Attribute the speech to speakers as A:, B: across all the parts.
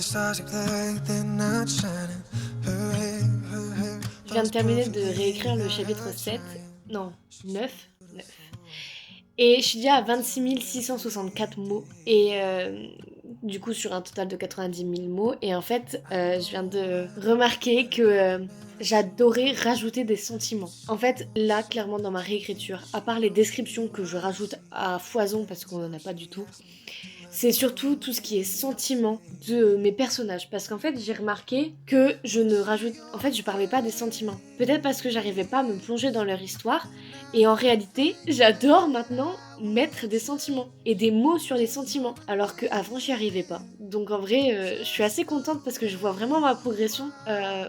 A: Je viens de terminer de réécrire le chapitre 7, non, 9. Et je suis déjà à 26 664 mots. Et du coup, sur un total de 90 000 mots. Et en fait, je viens de remarquer que j'adorais rajouter des sentiments. En fait, là, clairement, dans ma réécriture, à part les descriptions que je rajoute à foison parce qu'on n'en a pas du tout, c'est surtout tout ce qui est sentiment de mes personnages. Parce qu'en fait, j'ai remarqué que je ne rajoute... En fait, je parlais pas des sentiments. Peut-être parce que j'arrivais pas à me plonger dans leur histoire. Et en réalité, j'adore maintenant mettre des sentiments et des mots sur les sentiments. Alors qu'avant, j'y arrivais pas. Donc en vrai, je suis assez contente parce que je vois vraiment ma progression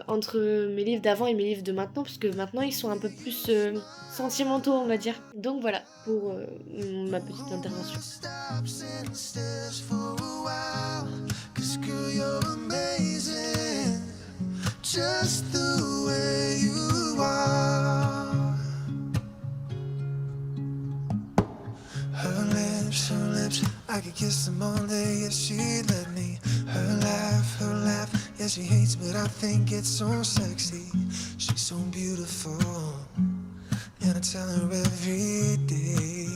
A: entre mes livres d'avant et mes livres de maintenant. Parce que maintenant, ils sont un peu plus sentimentaux, on va dire. Donc voilà pour ma petite intervention. Just the way you are. Her lips, I could kiss them all day, yes she'd let me. Her laugh, yeah she hates but I think it's so sexy. She's so beautiful, and I tell her every day.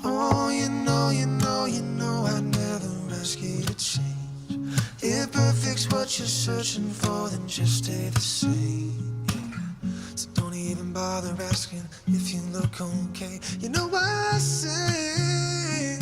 A: Oh, you know I'd never ask you to change. If perfect's what you're searching for, then just stay the same. So don't even bother asking if you look okay. You know I say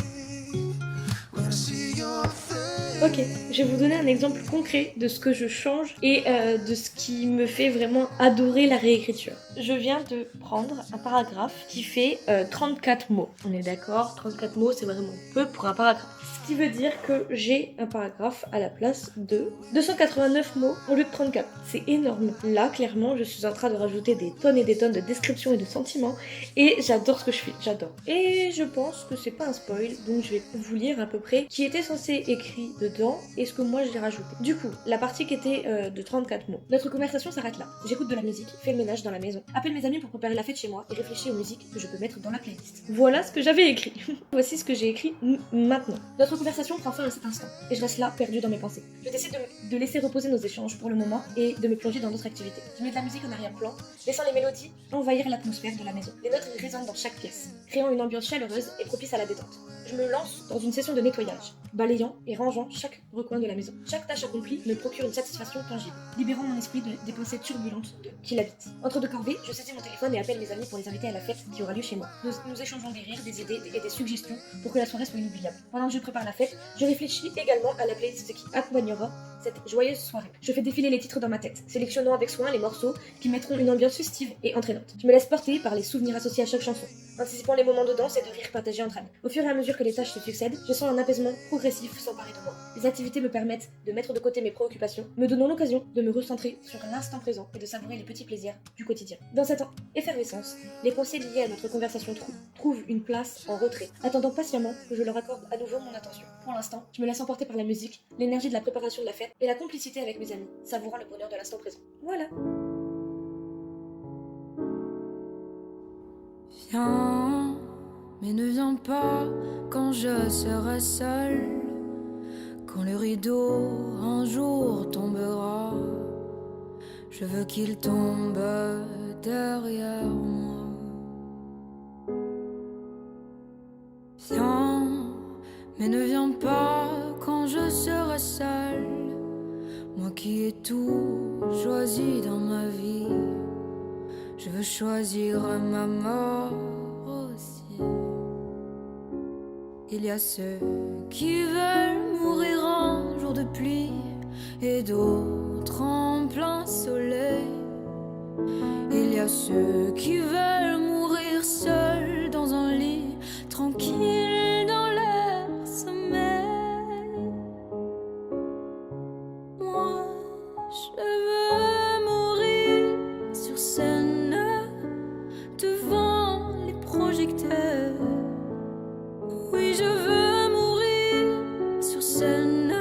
A: when I see your face. Ok, je vais vous donner un exemple concret de ce que je change et de ce qui me fait vraiment adorer la réécriture. Je viens de prendre un paragraphe qui fait 34 mots. On est d'accord, 34 mots c'est vraiment peu pour un paragraphe. Ce qui veut dire que j'ai un paragraphe à la place de 289 mots au lieu de 34. C'est énorme. Là, clairement, je suis en train de rajouter des tonnes et des tonnes de descriptions et de sentiments et j'adore ce que je fais, j'adore. Et je pense que c'est pas un spoil, donc je vais vous lire à peu près qui était censé écrit dedans et ce que moi j'ai rajouté. Du coup, la partie qui était de 34 mots. Notre conversation s'arrête là. J'écoute de la musique, fais le ménage dans la maison, appelle mes amis pour préparer la fête chez moi et réfléchis aux musiques que je peux mettre dans la playlist. Voilà ce que j'avais écrit. Voici ce que j'ai écrit maintenant. Notre conversation prend fin à cet instant et je reste là, perdue dans mes pensées. Je décide de laisser reposer nos échanges pour le moment et de me plonger dans d'autres activités. Je mets de la musique en arrière-plan, laissant les mélodies envahir l'atmosphère de la maison. Les notes résonnent dans chaque pièce, créant une ambiance chaleureuse et propice à la détente. Je me lance dans une session de nettoyage, balayant et rangeant chaque recoin de la maison. Chaque tâche accomplie me procure une satisfaction tangible, libérant mon esprit des pensées turbulentes qui l'habitent. Entre deux corvées, je saisis mon téléphone et appelle mes amis pour les inviter à la fête qui aura lieu chez moi. Nous échangeons des rires, des idées et des suggestions pour que la soirée soit inoubliable. Pendant que je prépare la fête, je réfléchis également à la playlist qui accompagnera cette joyeuse soirée. Je fais défiler les titres dans ma tête, sélectionnant avec soin les morceaux qui mettront une ambiance festive et entraînante. Je me laisse porter par les souvenirs associés à chaque chanson, anticipant les moments de danse et de rire partagés entre amis. Au fur et à mesure que les tâches se succèdent, je sens un apaisement progressif s'emparer de moi. Les activités me permettent de mettre de côté mes préoccupations, me donnant l'occasion de me recentrer sur l'instant présent et de savourer les petits plaisirs du quotidien. Dans cette effervescence, les pensées liées à notre conversation trouvent une place en retrait, attendant patiemment que je leur accorde à nouveau mon attention. Pour l'instant, je me laisse emporter par la musique, l'énergie de la préparation de la fête et la complicité avec mes amis, savourant le bonheur de l'instant présent. Voilà.
B: Viens, mais ne viens pas quand je serai seule, quand le rideau un jour tombera. Je veux qu'il tombe derrière moi. Viens, mais ne viens pas quand je serai seule, moi qui ai tout choisi dans ma vie. Je veux choisir ma mort aussi. Il y a ceux qui veulent mourir en jour de pluie et d'autres en plein soleil. Il y a ceux qui veulent mourir seuls dans un lit, tranquille dans leur sommeil. Moi, je veux mourir sur scène devant les projecteurs. Oui, je veux mourir sur scène,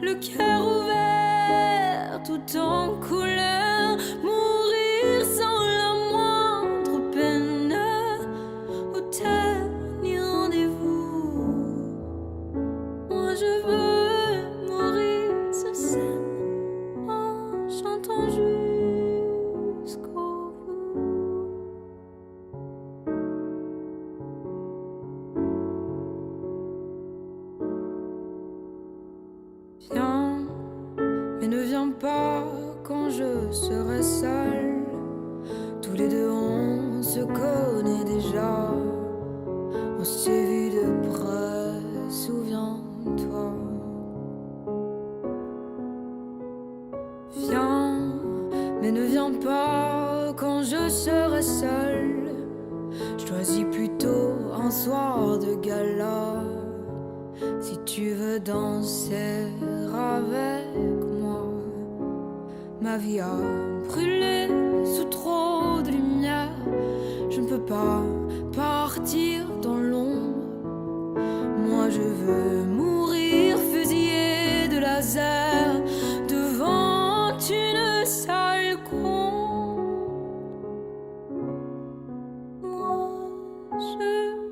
B: le cœur ouvert, tout en couleur. Mourir sans la moindre pas quand je serai seule. Je choisis plutôt un soir de gala. Si tu veux danser avec moi, ma vie a brûlé sous trop de lumière. Je ne peux pas partir dans l'ombre. Moi je veux mourir fusillé de laser devant une salle con. Moi je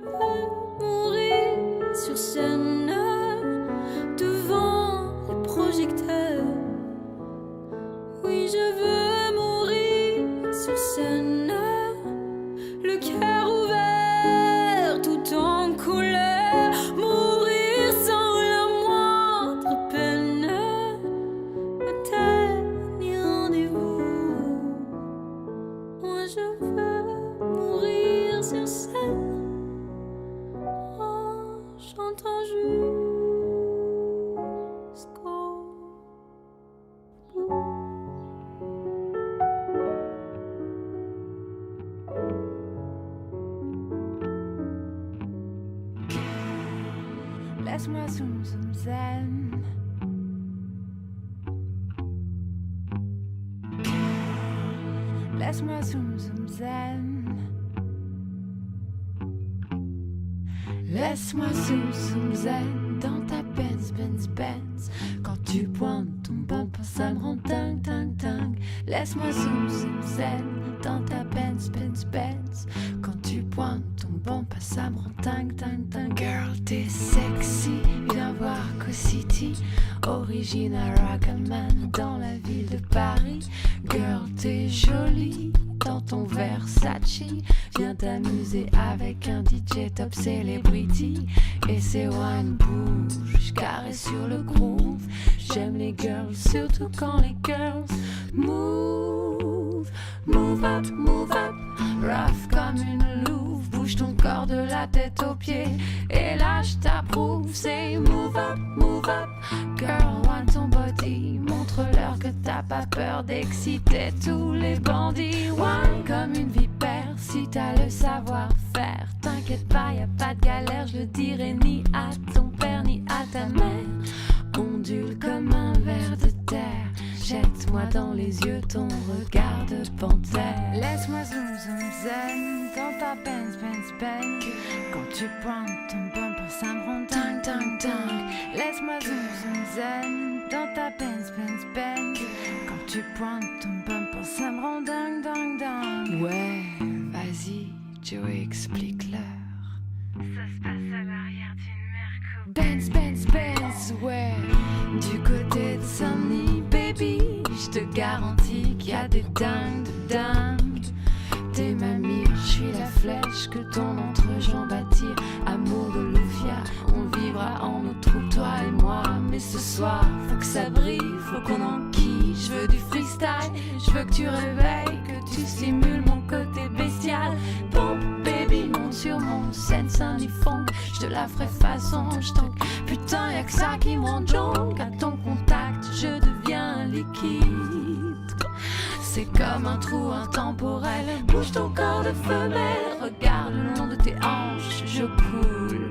B: veux mourir sur scène devant les projecteurs. Oui, je veux mourir sur scène, le cœur ouvert tout en couleur. Mourir sans la moindre peine, me tenir rendez-vous. Moi je veux mourir sur scène en chantant jusqu'au bout.
C: Laisse-moi zoom zoom zen. Laisse-moi zoom zoom zen. Laisse-moi zoom zoom zen dans ta Benz Benz Benz. Quand tu pointes ton bumper, ça me rend dingue dingue dingue. Laisse-moi zoom zoom zen dans ta Benz Benz Benz. Quand tu pointes ton bumper, ça me rend dingue dingue dingue. Girl, t'es sexy, viens voir Co-City. Original Ragaman dans la ville de Paris. Girl, t'es jolie dans ton Versace. Viens t'amuser avec un DJ top celebrity. Et c'est one bouge, carré sur le groove. J'aime les girls, surtout quand les girls move. Move up, rough comme une louve. Bouge ton corps de la tête aux pieds. Et là je t'approuve, c'est move up. Girl, want ton body. Montre-leur que t'as pas peur d'exciter tous les bandits. One comme une vipère, si t'as le savoir-faire. T'inquiète pas, y a pas de galère, je le dirai ni à ton père ni à ta mère. Ondule comme un ver de terre. Jette-moi dans les yeux ton regard de panthère. Laisse-moi zoom zoom zen dans ta Benz Benz Benz. Quand tu pointes ton bumper, ça me rend dingue dingue dingue. Laisse-moi zoom zoom zen dans ta Benz Benz Benz. Quand tu pointes ton bumper, ça me rend dingue dingue dingue. Ouais, vas-y, Joey, explique-leur. Ça se passe à l'arrière d'une Merco. Benz Benz Benz, ouais. Du côté de Saint-Denis, baby, je te garantis qu'il y a des dingues de dingues. T'es ma mire, je suis la flèche que ton entrejambe attire. Amour de Lufia, on vivra en nos troupes, toi et moi. Mais ce soir, faut que ça brille, faut qu'on enquille. Je veux du freestyle, je veux que tu réveilles, que tu stimules mon côté bestial. Pompe, baby, monte sur mon Saint-Denis funk. Je te la ferai façon j'tank. Putain, y'a que ça qui me rend jonque. À ton contact, je deviens liquide. C'est comme un trou intemporel. Bouge ton corps de femelle. Regarde le long de tes hanches, je coule.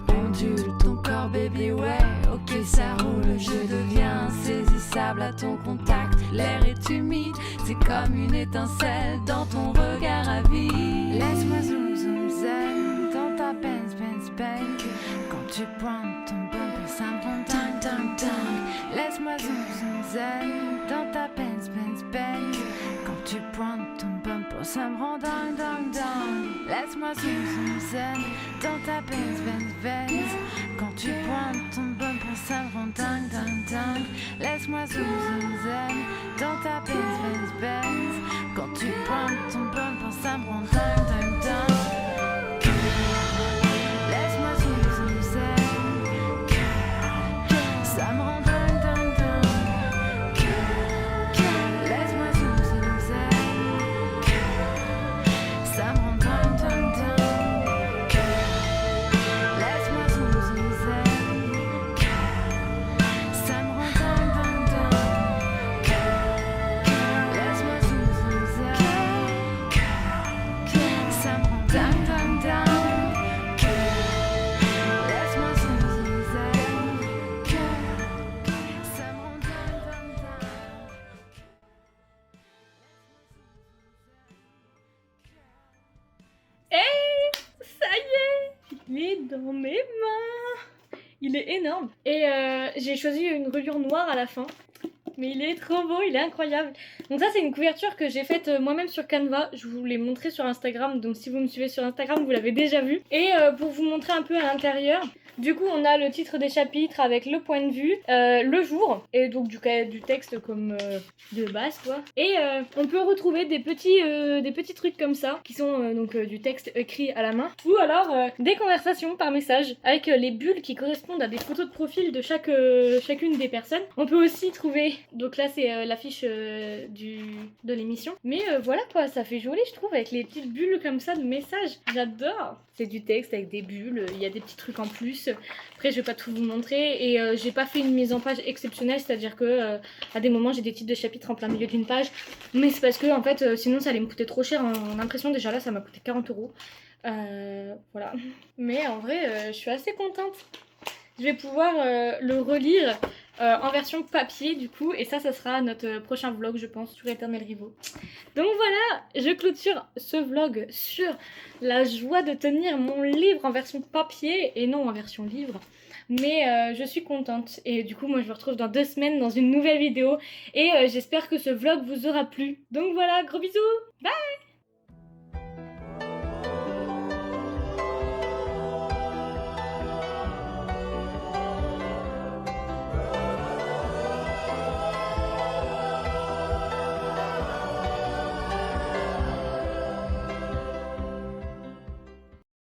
C: Ondule ton corps, baby, ouais. Ok, ça roule, je deviens insaisissable à ton contact. L'air est humide, c'est comme une étincelle dans ton regard avide. Laisse-moi zoom zoom zen dans ta Benz Benz Benz. Quand tu pointes ton bumper, ça me rend dingue dingue dingue. Laisse-moi zoom zoom zen dans ta Benz Benz Benz. Quand tu pointes ton bumper, ça me rend dingue dingue dingue. Laisse-moi zoom zoom zen dans ta Benz Benz Benz. Quand tu pointes ton bumper, ça me rend dingue dingue dingue. Laisse-moi zoom zoom zen dans ta Benz Benz Benz. Quand tu pointes ton bumper, ça me rend dingue dingue dingue. Laisse-moi zoom zoom zen, ça me rend dingue dingue dingue. Laisse-moi zoom zoom zen, ça me rend dingue dingue dingue. Laisse-moi zoom zoom zen, ça me rend dingue dingue dingue. Laisse-moi
D: dans mes mains. Il est énorme. Et j'ai choisi une reliure noire à la fin. Mais il est trop beau, il est incroyable. Donc ça c'est une couverture que j'ai faite moi-même sur Canva. Je vous l'ai montré sur Instagram, donc si vous me suivez sur Instagram vous l'avez déjà vu. Et pour vous montrer un peu à l'intérieur, du coup on a le titre des chapitres avec le point de vue, le jour, et donc du texte comme de base quoi. Et on peut retrouver des petits trucs comme ça, qui sont donc du texte écrit à la main. Ou alors des conversations par message, avec les bulles qui correspondent à des photos de profil de chacune des personnes. On peut aussi trouver, donc là c'est l'affiche de l'émission. Mais voilà quoi, ça fait joli je trouve, avec les petites bulles comme ça de messages. J'adore. C'est du texte avec des bulles, il y a des petits trucs en plus. Après je vais pas tout vous montrer et j'ai pas fait une mise en page exceptionnelle, c'est-à-dire que à des moments j'ai des titres de chapitres en plein milieu d'une page, mais c'est parce que en fait sinon ça allait me coûter trop cher en impression. Déjà là ça m'a coûté 40 €. Voilà. Mais en vrai je suis assez contente. Je vais pouvoir le relire en version papier du coup, et ça sera notre prochain vlog je pense sur Eternal Rivo. Donc voilà, je clôture ce vlog sur la joie de tenir mon livre en version papier et non en version livre. Mais je suis contente et du coup moi je vous retrouve dans 2 semaines dans une nouvelle vidéo et j'espère que ce vlog vous aura plu. Donc voilà, gros bisous, bye.